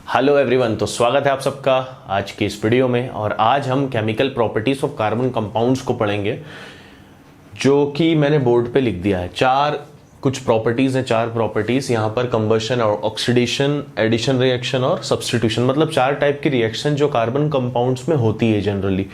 Hello everyone, तो स्वागत है आप सबका आज की इस वीडियो में। और आज हम chemical properties of carbon compounds को पढ़ेंगे, जो कि मैंने बोर्ड पे लिख दिया है। कुछ प्रॉपर्टीज हैं, चार प्रॉपर्टीज यहाँ पर, कंबशन और ऑक्सीडेशन, एडिशन रिएक्शन और सब्स्टिट्यूशन, मतलब चार टाइप की रिएक्शन जो कार्बन कंपाउंड्स में होती है जनरली।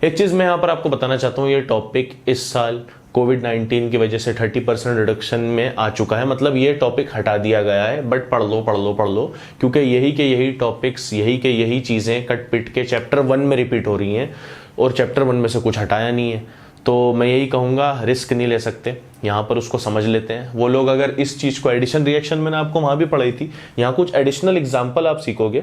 एक चीज मैं यहाँ पर आपको बताना चाहता हूँ, ये टॉपिक इस साल कोविड-19 की वजह से 30% रिडक्शन में आ चुका है, मतलब ये टॉपिक हटा दिया गया है। बट पढ़ लो, क्योंकि यही के यही टॉपिक्स, यही के यही चीजें कट पिट के चैप्टर 1 में रिपीट हो रही हैं और चैप्टर 1 में से कुछ हटाया नहीं है। तो मैं यही कहूँगा, रिस्क नहीं ले सकते, यहाँ पर उसको समझ लेते हैं। वो लोग अगर इस चीज को, एडिशन रिएक्शन मैंने आपको वहां भी पढ़ाई थी, यहाँ कुछ एडिशनल एग्जाम्पल आप सीखोगे,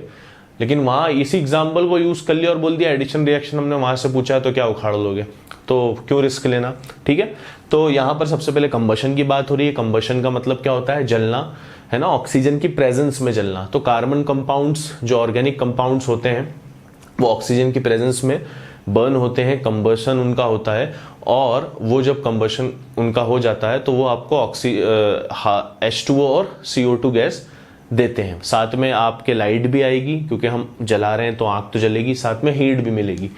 लेकिन वहां इसी एग्जाम्पल को यूज कर लिया और बोल दिया एडिशन रिएक्शन हमने वहां से पूछा है, तो क्या उखाड़ लोगे? तो क्यों रिस्क लेना, ठीक है। तो यहाँ पर सबसे पहले कंबशन की बात हो रही है। कंबशन का मतलब क्या होता है? जलना, है ना, ऑक्सीजन की प्रेजेंस में जलना। तो कार्बन कंपाउंड्स, जो ऑर्गेनिक कंपाउंड्स होते हैं, वो ऑक्सीजन की प्रेजेंस में बर्न होते हैं, कंबशन उनका होता है। और वो जब कंबशन उनका हो जाता है तो वो आपको H2O और CO2 गैस देते हैं। साथ में आपके लाइट भी आएगी, क्योंकि हम जला रहे हैं तो आग तो जलेगी, साथ में हीट भी मिलेगी।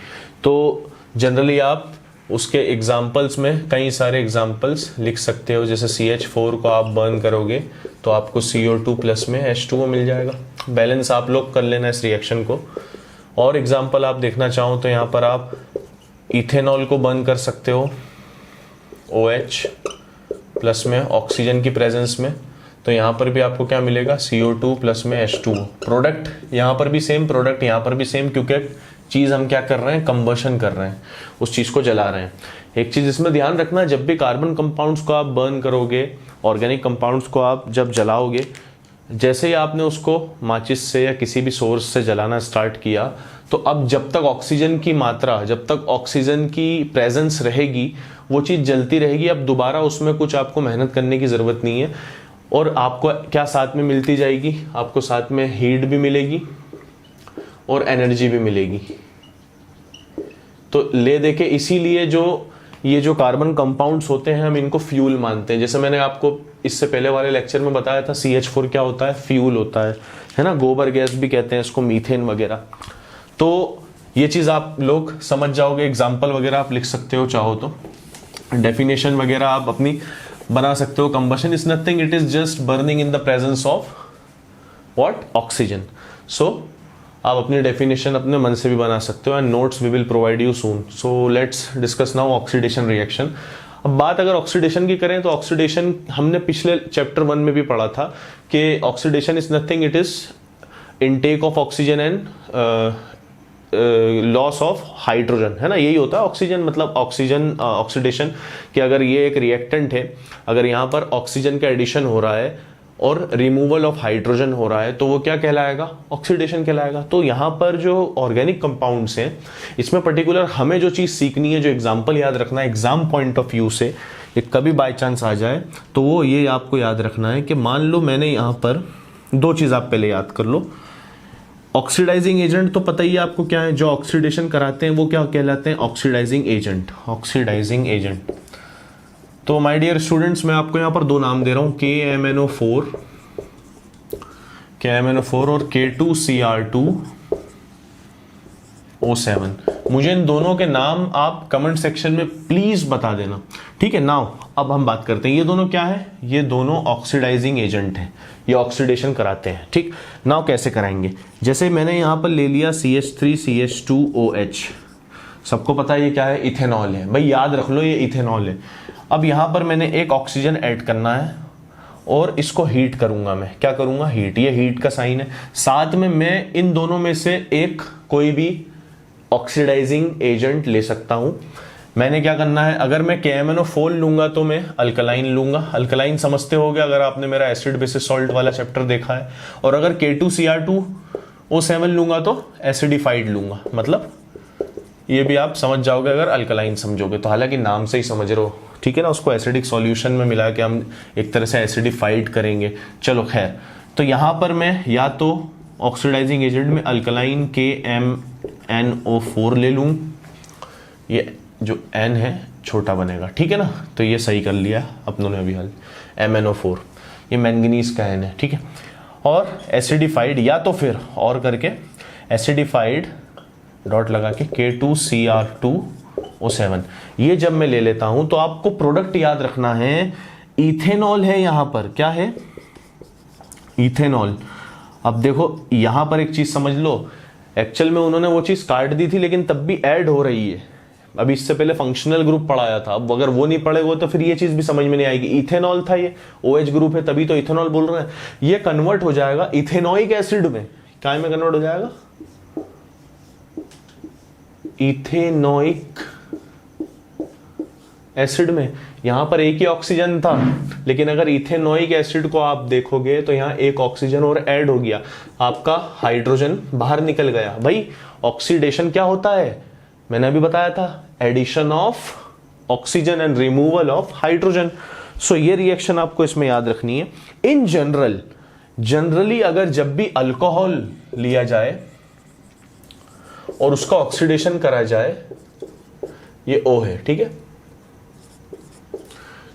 तो जनरली आप उसके एग्जाम्पल्स में कई सारे एग्जाम्पल्स लिख सकते हो। जैसे CH4 को आप बर्न करोगे तो आपको CO2 प्लस में H2O मिल जाएगा। बैलेंस आप लोग कर लेना इस रिएक्शन को। और एग्जाम्पल आप देखना चाहो तो यहाँ पर आप इथेनॉल को बर्न कर सकते हो OH प्लस में ऑक्सीजन की प्रेजेंस में। तो यहाँ पर भी आपको क्या मिलेगा? CO2 प्लस में H2O। प्रोडक्ट यहाँ पर भी सेम, प्रोडक्ट यहाँ पर भी सेम, क्योंकि चीज हम क्या कर रहे हैं? कंबशन कर रहे हैं, उस चीज को जला रहे हैं। एक चीज इसमें ध्यान रखना, जब भी कार्बन कंपाउंड्स को आप बर्न करोगे, ऑर्गेनिक कंपाउंड्स को आप जब जलाओगे, जैसे ही आपने उसको माचिस से या किसी भी सोर्स से जलाना स्टार्ट किया, तो अब जब तक ऑक्सीजन की मात्रा, जब तक ऑक्सीजन की प्रेजेंस रहेगी, वो चीज जलती रहेगी। अब दोबारा उसमें कुछ आपको मेहनत करने की जरूरत नहीं है। और आपको क्या साथ में मिलती जाएगी? आपको साथ में हीट भी मिलेगी और एनर्जी भी मिलेगी। तो ले देके, इसीलिए ये जो कार्बन कंपाउंड्स होते हैं, हम इनको फ्यूल मानते हैं। जैसे मैंने आपको इससे पहले वाले लेक्चर में बताया था, CH4 क्या होता है? फ्यूल होता है ना, गोबर गैस भी कहते हैं इसको, मीथेन वगैरह। तो ये चीज आप लोग समझ जाओगे। एग्जाम्पल वगैरह आप लिख सकते हो चाहो तो, डेफिनेशन वगैरह आप अपनी बना सकते हो। Combustion is nothing, it is just burning in the presence of what? Oxygen. So आप अपनी डेफिनेशन अपने मन से भी बना सकते हो, and notes we will provide you soon. So let's discuss now oxidation reaction. अब बात अगर ऑक्सीडेशन की करें तो ऑक्सीडेशन हमने पिछले चैप्टर 1 में भी पढ़ा था कि oxidation is nothing, it is intake of oxygen and loss of hydrogen, है ना, यही होता है ऑक्सीजन, मतलब ऑक्सीडेशन। कि अगर ये एक रिएक्टेंट है, अगर यहाँ पर ऑक्सीजन का एडिशन हो रहा है और रिमूवल ऑफ हाइड्रोजन हो रहा है, तो वो क्या कहलाएगा? ऑक्सीडेशन कहलाएगा। तो यहाँ पर जो ऑर्गेनिक कंपाउंड्स हैं, इसमें पर्टिकुलर हमें जो चीज सीखनी है, जो एग्जाम्पल याद रखना है एग्जाम पॉइंट ऑफ व्यू से, ये कभी बाय चांस आ जाए तो वो ये आपको याद रखना है कि मान लो मैंने यहाँ पर दो चीज, आप पहले याद कर लो। ऑक्सीडाइजिंग एजेंट तो पता ही है आपको क्या है, जो ऑक्सीडेशन कराते हैं वो क्या कहलाते हैं? Oxidising agent. Oxidising agent. तो माय डियर स्टूडेंट्स, मैं आपको यहाँ पर दो नाम दे रहा हूँ, KMNO4 और K2Cr2O7। मुझे इन दोनों के नाम आप कमेंट सेक्शन में प्लीज बता देना, ठीक है। नाउ अब हम बात करते हैं, ये दोनों क्या है? ये दोनों ऑक्सीडाइजिंग एजेंट हैं, ये ऑक्सीडेशन कराते हैं, ठीक। नाउ कैसे कराएंगे? जैसे मैंने यहाँ पर ले लिया CH3CH2OH, सबको पता है ये क्या है? इथेनॉल है भाई, याद रख लो ये इथेनॉल है। अब यहाँ पर मैंने एक ऑक्सीजन ऐड करना है और इसको हीट करूंगा। मैं क्या करूंगा? हीट। ये हीट का साइन है। साथ में मैं इन दोनों में से एक कोई भी ऑक्सीडाइजिंग एजेंट ले सकता हूं। मैंने क्या करना है? अगर मैं KMNO4 लूंगा तो मैं अल्कलाइन लूंगा। अल्कलाइन समझते होगे अगर आपने मेरा एसिड बेसिस सॉल्ट वाला चैप्टर देखा है। और अगर K2Cr2O7 लूंगा तो एसिडिफाइड लूंगा, मतलब ये भी आप समझ जाओगे अगर अल्कलाइन समझोगे तो। हालांकि नाम से ही समझ रहे हो, ठीक है ना, उसको एसिडिक सॉल्यूशन में मिला के हम एक तरह से एसिडिफाइड करेंगे। चलो खैर, तो यहां पर मैं या तो ऑक्सीडाइजिंग एजेंट में अल्कलाइन KMNO4 ले लूं, ये जो N है छोटा बनेगा, ठीक है ना, तो ये सही कर लिया अपनों ने अभी हाल। MNO4 ये मैंगनीज का N है, ठीक है। और एसिडिफाइड, या तो फिर और करके एसिडिफाइड डॉट लगा के K2Cr2O7, ये जब मैं ले लेता हूं तो आपको प्रोडक्ट याद रखना है, इथेनॉल है यहां पर, क्या है, इथेनॉल। अब देखो यहां पर एक चीज समझ लो, एक्चुअल में उन्होंने वो चीज काट दी थी लेकिन तब भी ऐड हो रही है। अभी इससे पहले फंक्शनल ग्रुप पढ़ाया था, अब अगर वो नहीं पढ़े हो तो फिर ये चीज भी समझ में नहीं आएगी। इथेनॉल था, ये OH ग्रुप है तभी तो इथेनॉल बोल रहे हैं। ये कन्वर्ट हो जाएगा इथेनॉइक एसिड में, क्या में कन्वर्ट हो जाएगा, इथेनॉइक एसिड में। यहां पर एक ही ऑक्सीजन था, लेकिन अगर इथेनॉइक एसिड को आप देखोगे तो यहां एक ऑक्सीजन और ऐड हो गया, आपका हाइड्रोजन बाहर निकल गया। भाई ऑक्सीडेशन क्या होता है, मैंने अभी बताया था, addition of oxygen and removal of hydrogen. So ये रिएक्शन आपको इसमें याद रखनी है। इन जनरली अगर जब भी अल्कोहल लिया जाए और उसका ऑक्सीडेशन करा जाए, ये O है, ठीक है।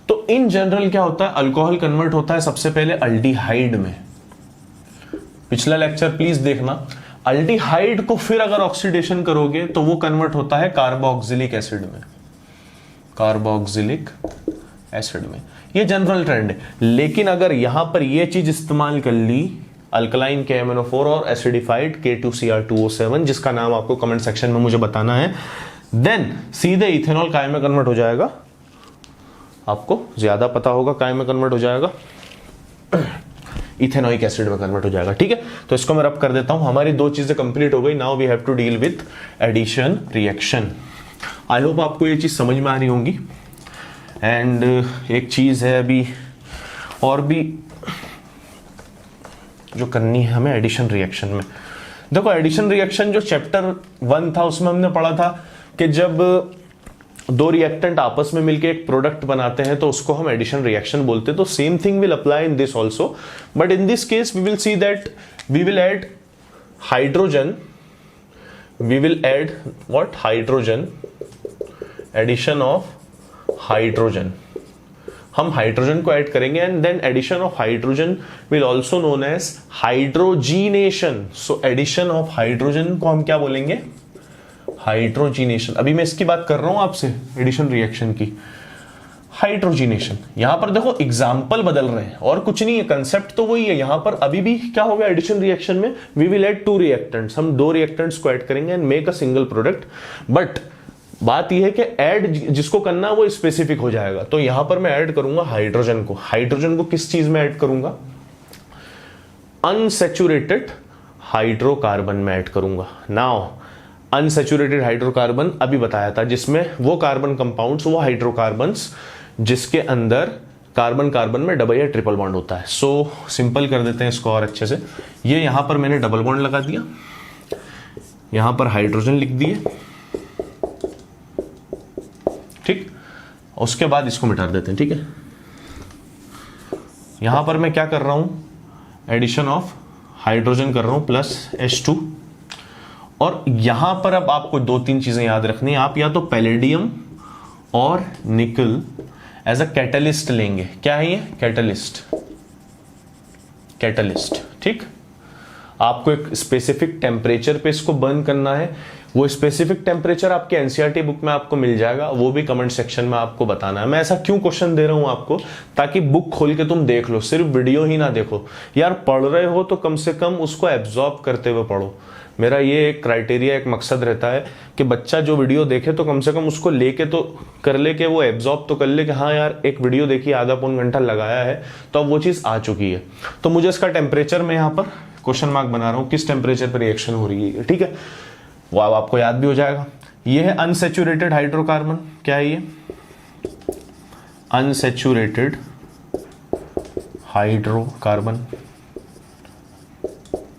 तो इन जनरल क्या होता है, अल्कोहल कन्वर्ट होता है सबसे पहले अल्डिहाइड में। पिछला लेक्चर प्लीज देखना। अल्डिहाइड को फिर अगर ऑक्सीडेशन करोगे तो वो कन्वर्ट होता है कार्बोक्सिलिक एसिड में, कार्बोक्सिलिक एसिड में। ये जनरल ट्रेंड है। लेकिन अगर यहां पर ये चीज इस्तेमाल कर ली, अल्कलाइन KMnO4 और एसिडिफाइड K2Cr2O7, जिसका नाम आपको कमेंट सेक्शन में मुझे बताना है, देन सीधे इथेनॉल काय में कन्वर्ट हो जाएगा। आपको ज्यादा पता होगा काय में कन्वर्ट हो जाएगा, इथेनॉइक एसिड में कन्वर्ट हो जाएगा, ठीक है। तो इसको मैं रब कर देता हूं। हमारी दो चीजें कंप्लीट हो गई। Now we have to deal with addition reaction. I hope आपको ये चीज समझ में आ रही होंगी। एंड एक चीज है अभी और भी जो करनी है हमें एडिशन रिएक्शन में। देखो एडिशन रिएक्शन जो चैप्टर 1 था उसमें हमने पढ़ा था कि जब दो रिएक्टेंट आपस में मिलकर एक प्रोडक्ट बनाते हैं तो उसको हम एडिशन रिएक्शन बोलते हैं। तो same thing will apply in this also, but in this case we will see that we will add hydrogen, we will add what, hydrogen, addition of hydrogen. हम हाइड्रोजन को ऐड करेंगे and then addition of hydrogen will also known as hydrogenation. So addition of hydrogen को हम क्या बोलेंगे, हाइड्रोजीनेशन। अभी मैं इसकी बात कर रहा हूं आपसे, एडिशन रिएक्शन की, हाइड्रोजीनेशन। यहां पर देखो एग्जाम्पल बदल रहे हैं और कुछ नहीं है, कंसेप्ट तो वही है। यहां पर अभी भी क्या होगा एडिशन रिएक्शन में, वी विल ऐड 2 रिएक्टेंट्स, हम 2 रिएक्टेंट्स को ऐड करेंगे and make a single product. But बात यह है कि ऐड जिसको करना है वो स्पेसिफिक हो जाएगा। तो यहां पर मैं ऐड करूंगा हाइड्रोजन को। हाइड्रोजन को किस चीज में ऐड करूंगा, अनसैचुरेटेड हाइड्रोकार्बन में ऐड करूंगा। नाउ अनसैचुरेटेड हाइड्रोकार्बन अभी बताया था, जिसमें वो कार्बन कंपाउंड्स, वो हाइड्रोकार्बन्स जिसके अंदर कार्बन कार्बन में डबल या ट्रिपल बॉन्ड होता है। सो सिंपल कर देते हैं इसको और अच्छे से। ये यहां पर मैंने डबल बॉन्ड लगा दिया, यहां पर हाइड्रोजन लिख दिए, ठीक। उसके बाद इसको मिटा देते हैं, ठीक है। यहां पर मैं क्या कर रहा हूं, एडिशन ऑफ हाइड्रोजन कर रहा हूं प्लस H2। और यहां पर अब आपको 2-3 चीजें याद रखनी है। आप या तो पैलेडियम और निकल एज अ कैटलिस्ट लेंगे। क्या है ये, कैटलिस्ट, कैटलिस्ट, ठीक। आपको एक स्पेसिफिक टेम्परेचर पे इसको बर्न करना है। वो स्पेसिफिक टेम्परेचर आपके एनसीईआरटी बुक में आपको मिल जाएगा, वो भी कमेंट सेक्शन में आपको बताना है। मैं ऐसा क्यों क्वेश्चन दे रहा हूं आपको, ताकि बुक खोल के तुम देख लो, सिर्फ वीडियो ही ना देखो। यार पढ़ रहे हो तो कम से कम उसको एब्जॉर्ब करते हुए पढ़ो। मेरा ये एक क्राइटेरिया, एक मकसद रहता है कि बच्चा जो वीडियो देखे तो कम से कम उसको लेके तो कर ले, कि वो एब्जॉर्ब तो कर ले कि हाँ यार एक वीडियो देखी, आधा पौन घंटा लगाया है तो अब वो चीज आ चुकी है। तो मुझे इसका टेम्परेचर में यहाँ पर क्वेश्चन मार्क बना रहा हूँ, किस टेम्परेचर पर रिएक्शन हो रही है, ठीक है। वो आपको याद भी हो जाएगा। ये है अनसैचुरेटेड हाइड्रोकार्बन। क्या है ये, अनसैचुरेटेड हाइड्रोकार्बन।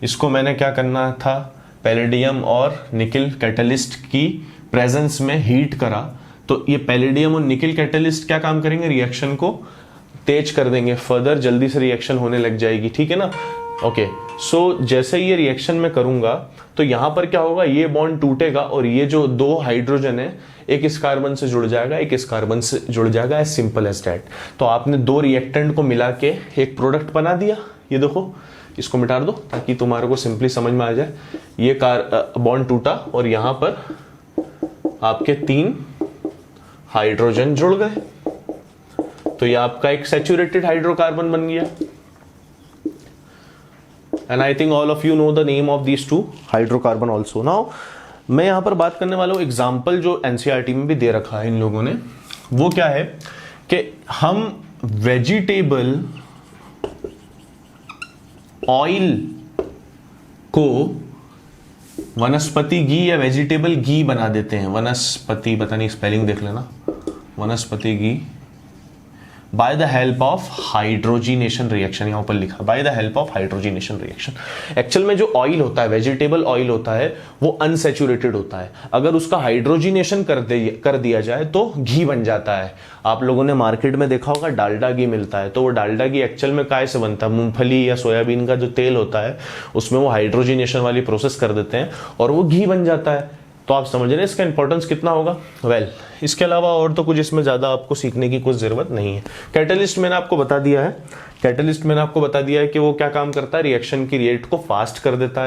इसको मैंने क्या करना था, पैलेडियम और निकल कैटलिस्ट की प्रेजेंस में हीट करा। तो ये पैलेडियम और निकल कैटलिस्ट क्या काम करेंगे, रिएक्शन को तेज कर देंगे, फर्दर जल्दी से रिएक्शन होने लग जाएगी, ठीक है ना। ओके, सो जैसे ये रिएक्शन में करूंगा तो यहां पर क्या होगा, ये बॉन्ड टूटेगा और ये जो 2 हाइड्रोजन है, एक इस कार्बन से जुड़ जाएगा, एक इस कार्बन से जुड़ जाएगा, एज सिंपल एज दैट। तो आपने 2 रिएक्टेंट को मिला के एक प्रोडक्ट बना दिया। ये देखो इसको मिटा दो ताकि तुम्हारे को सिंपली समझ में आ जाए। ये बॉन्ड टूटा और यहां पर आपके 3 हाइड्रोजन जुड़ गए, तो ये आपका एक सैचुरेटेड हाइड्रोकार्बन बन गया। And I think all of you know the name of these 2 hydrocarbon also. Now मैं यहां पर बात करने वाला हूं एग्जाम्पल जो एनसीईआरटी में भी दे रखा है इन लोगों ने, वो क्या है कि हम वेजिटेबल ऑयल को वनस्पति घी या वेजिटेबल घी बना देते हैं। वनस्पति, पता नहीं स्पेलिंग देख लेना, वनस्पति घी by the help of hydrogenation reaction, यहां ऊपर लिखा by the help of hydrogenation reaction. Actual में जो ऑयल होता है, वेजिटेबल ऑयल होता है, वो अनसैचुरेटेड होता है। अगर उसका हाइड्रोजिनेशन कर दिया जाए तो घी बन जाता है। आप लोगों ने मार्केट में देखा होगा डालडा घी मिलता है, तो वो डालडा घी एक्चुअल में काय से बनता है? मूंगफली या सोयाबीन का जो तेल होता है उसमें वो हाइड्रोजिनेशन वाली प्रोसेस कर देते हैं और वो घी बन जाता है। तो आप समझ रहे हैं इसका इंपॉर्टेंस कितना होगा। वेल, इसके अलावा और तो कुछ इसमें ज्यादा आपको सीखने की कुछ जरूरत नहीं है। कैटलिस्ट मैंने आपको बता दिया है, कि वो क्या काम करता है, रिएक्शन की रेट को फास्ट कर देता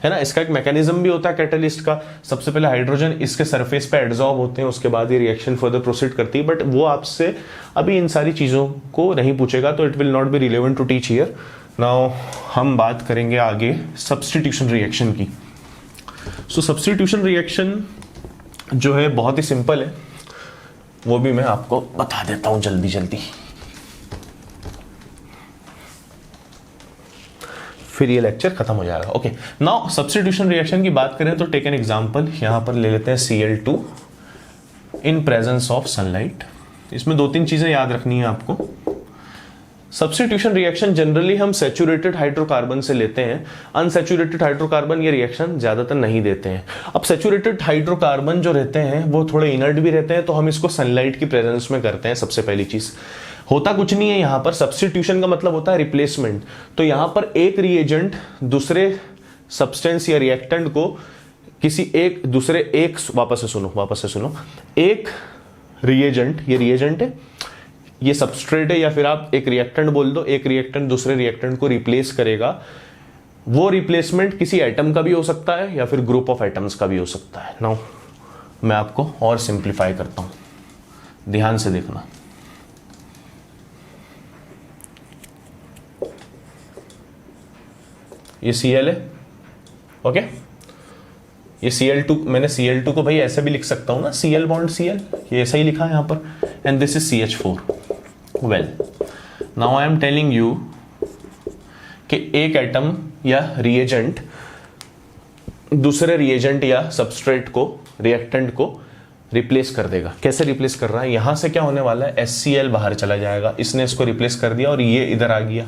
है ना। इसका एक मैकेनिज्म भी होता है कैटलिस्ट का। सबसे पहले हाइड्रोजन इसके सरफेस पे एडजॉर्ब होते हैं, उसके बाद ये रिएक्शन फर्दर प्रोसीड करती है, बट वो आपसे अभी इन सारी चीजों को नहीं पूछेगा, तो it will not be relevant to teach here. Now हम बात करेंगे आगे सब्स्टिट्यूशन रिएक्शन की। सो सब्स्टिट्यूशन रिएक्शन जो है बहुत ही सिंपल है, वो भी मैं आपको बता देता हूं जल्दी जल्दी, फिर ये लेक्चर खत्म हो जाएगा। ओके, नाउ सब्स्टिट्यूशन रिएक्शन की बात करें तो टेक एन एग्जांपल, यहां पर ले लेते हैं Cl2 in presence of sunlight. इसमें 2-3 चीजें याद रखनी है आपको। सब्स्टिट्यूशन रिएक्शन जनरली हम सैचुरेटेड हाइड्रोकार्बन से लेते हैं, अनसैचुरेटेड हाइड्रोकार्बन ये रिएक्शन ज्यादातर नहीं देते हैं। अब सैचुरेटेड हाइड्रोकार्बन जो रहते हैं वो थोड़े इनर्ट भी रहते हैं, तो हम इसको सनलाइट की प्रेजेंस में करते हैं। सबसे पहली चीज, होता कुछ नहीं है यहां पर, सब्स्टिट्यूशन का मतलब होता है रिप्लेसमेंट। तो यहां पर एक रिएजेंट दूसरे सब्सटेंस या रिएक्टेंट को किसी एक दूसरे एक वापस से सुनो एक रिएजेंट, ये रिएजेंट है, ये सबस्ट्रेट है, या फिर आप एक रिएक्टेंट बोल दो, एक रिएक्टेंट दूसरे रिएक्टेंट को रिप्लेस करेगा। वो रिप्लेसमेंट किसी एटम का भी हो सकता है या फिर ग्रुप ऑफ एटम्स का भी हो सकता है। नाउ मैं आपको और सिंप्लीफाई करता हूं, ध्यान से देखना। ये Cl है, ओके, ये Cl2, मैंने Cl2 को भाई ऐसे भी लिख सकता हूं ना, Cl बॉन्ड Cl, ये ऐसा ही लिखा है यहां पर, and this is CH4। Well, now I am telling you कि एक एटम या रिएजेंट दूसरे रिएजेंट या सबस्ट्रेट को, रिएक्टेंट को रिप्लेस कर देगा। कैसे रिप्लेस कर रहा है? यहां से क्या होने वाला है, HCl बाहर चला जाएगा, इसने इसको रिप्लेस कर दिया और ये इधर आ गया,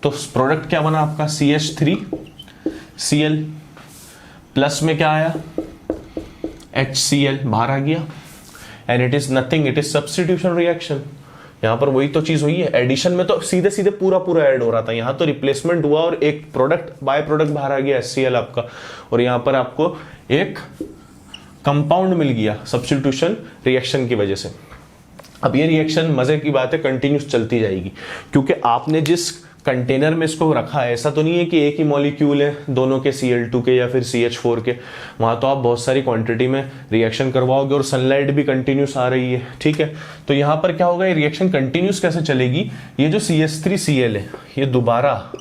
तो प्रोडक्ट क्या बना आपका, CH3Cl, प्लस में क्या आया, HCl बाहर आ गया, and it is nothing, it is substitution reaction. यहां पर वही तो चीज हुई है, एडिशन में तो सीधे सीधे पूरा ऐड हो रहा था, यहां तो रिप्लेसमेंट हुआ और एक प्रोडक्ट, बाय प्रोडक्ट बाहर आ गया HCl आपका, और यहां पर आपको एक कंपाउंड मिल गया सब्स्टिट्यूशन रिएक्शन की वजह से। अब ये रिएक्शन मजे की बात है कंटिन्यूस चलती जाएगी, क्योंकि आपने जिस कंटेनर में इसको रखा है, ऐसा तो नहीं है कि एक ही मॉलिक्यूल है दोनों के, Cl2 के या फिर CH4 के, वहां तो आप बहुत सारी क्वांटिटी में रिएक्शन करवाओगे और सनलाइट भी कंटिन्यूस आ रही है, ठीक है। तो यहां पर क्या होगा, ये रिएक्शन कंटिन्यूस कैसे चलेगी, ये जो CH3Cl है ये दोबारा,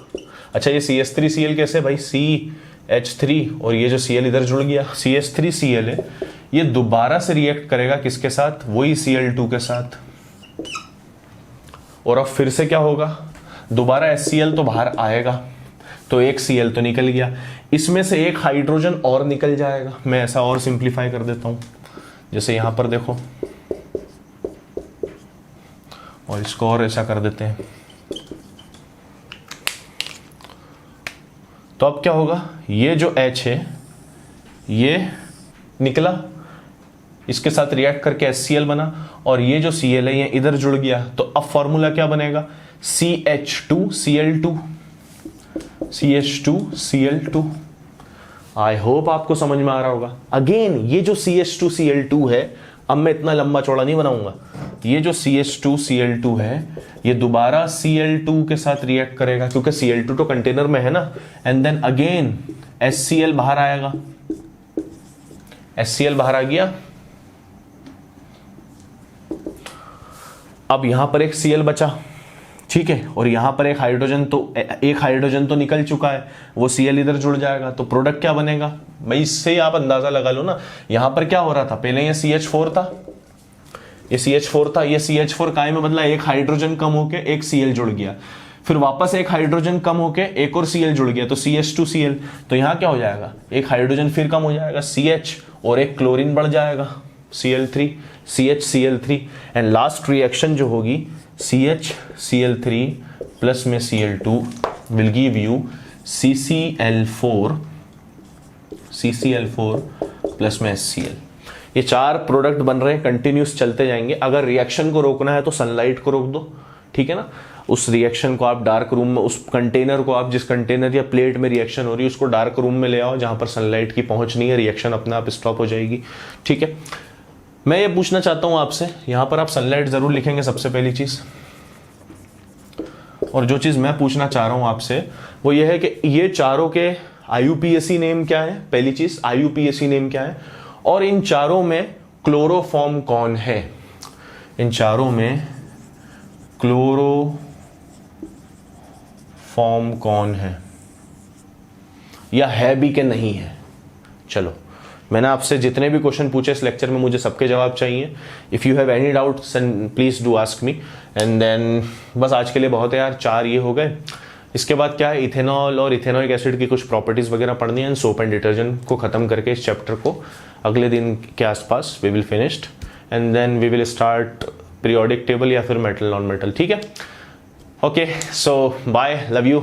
अच्छा ये CH3Cl कैसे भाई, CH3 और ये जो Cl इधर जुड़ गया, CH3Cl है, ये दोबारा से रिएक्ट करेगा किसके साथ, वही Cl2 के साथ, और अब फिर से क्या होगा, दोबारा HCl तो बाहर आएगा, तो एक Cl तो निकल गया, इसमें से एक हाइड्रोजन और निकल जाएगा। मैं ऐसा और सिंप्लीफाई कर देता हूं, जैसे यहां पर देखो, और इसको और ऐसा कर देते हैं, तो अब क्या होगा, ये जो H है ये निकला, इसके साथ रिएक्ट करके HCl बना, और ये जो Cl है ये इधर जुड़ गया, तो अब फॉर्मूला क्या बनेगा, CH2Cl2। आई होप आपको समझ में आ रहा होगा। अगेन ये जो CH2Cl2 है, अब मैं इतना लंबा चौड़ा नहीं बनाऊंगा, ये जो CH2Cl2 है ये दोबारा Cl2 के साथ रिएक्ट करेगा क्योंकि Cl2 तो कंटेनर में है ना, एंड देन अगेन HCl बाहर आएगा, HCl बाहर आ गया। अब यहां पर एक Cl बचा, ठीक है, और यहां पर एक हाइड्रोजन तो निकल चुका है, वो Cl इधर जुड़ जाएगा, तो प्रोडक्ट क्या बनेगा भाई, इससे ही आप अंदाजा लगा लो ना। यहां पर क्या हो रहा था, पहले ये CH4 था, ये CH4 काय में बदला, एक हाइड्रोजन कम होके एक Cl जुड़ गया, फिर वापस एक हाइड्रोजन कम होके एक और Cl जुड़ गया, तो CH2Cl। तो यहां क्या हो जाएगा, एक हाइड्रोजन फिर कम हो जाएगा CH, और एक क्लोरीन बढ़ जाएगा Cl3, CHCl3, and last reaction जो होगी CHCl3 प्लस में Cl2 will give you CCl4 plus में HCl। ये 4 प्रोडक्ट बन रहे हैं, कंटिन्यूस चलते जाएंगे। अगर रिएक्शन को रोकना है तो सनलाइट को रोक दो, ठीक है ना। उस रिएक्शन को आप डार्क रूम में, उस कंटेनर को आप, जिस कंटेनर या प्लेट में रिएक्शन हो रही है उसको डार्क रूम में ले आओ जहां पर सनलाइट की पहुंच नहीं है, रिएक्शन अपने आप स्टॉप हो जाएगी, ठीक है। मैं ये पूछना चाहता हूं आपसे, यहां पर आप सनलाइट जरूर लिखेंगे सबसे पहली चीज, और जो चीज मैं पूछना चाह रहा हूं आपसे वो ये है कि ये चारों के IUPAC नेम क्या है, पहली चीज IUPAC नेम क्या है, और इन चारों में क्लोरोफॉर्म कौन है, इन चारों में क्लोरोफॉर्म कौन है, या है भी कि नहीं है। चलो, मैंने आपसे जितने भी क्वेश्चन पूछे इस लेक्चर में मुझे सबके जवाब चाहिए। If you have any doubt please do ask me, and then बस आज के लिए बहुत है यार, 4 ये हो गए। इसके बाद क्या है, इथेनॉल और इथेनॉइक एसिड की कुछ प्रॉपर्टीज वगैरह पढ़नी है, एंड सोप एंड डिटर्जेंट को खत्म करके इस चैप्टर को अगले दिन के आसपास we will finished, and then we will start periodic table या फिर मेटल नॉन मेटल, ठीक है। Okay, so bye, love you.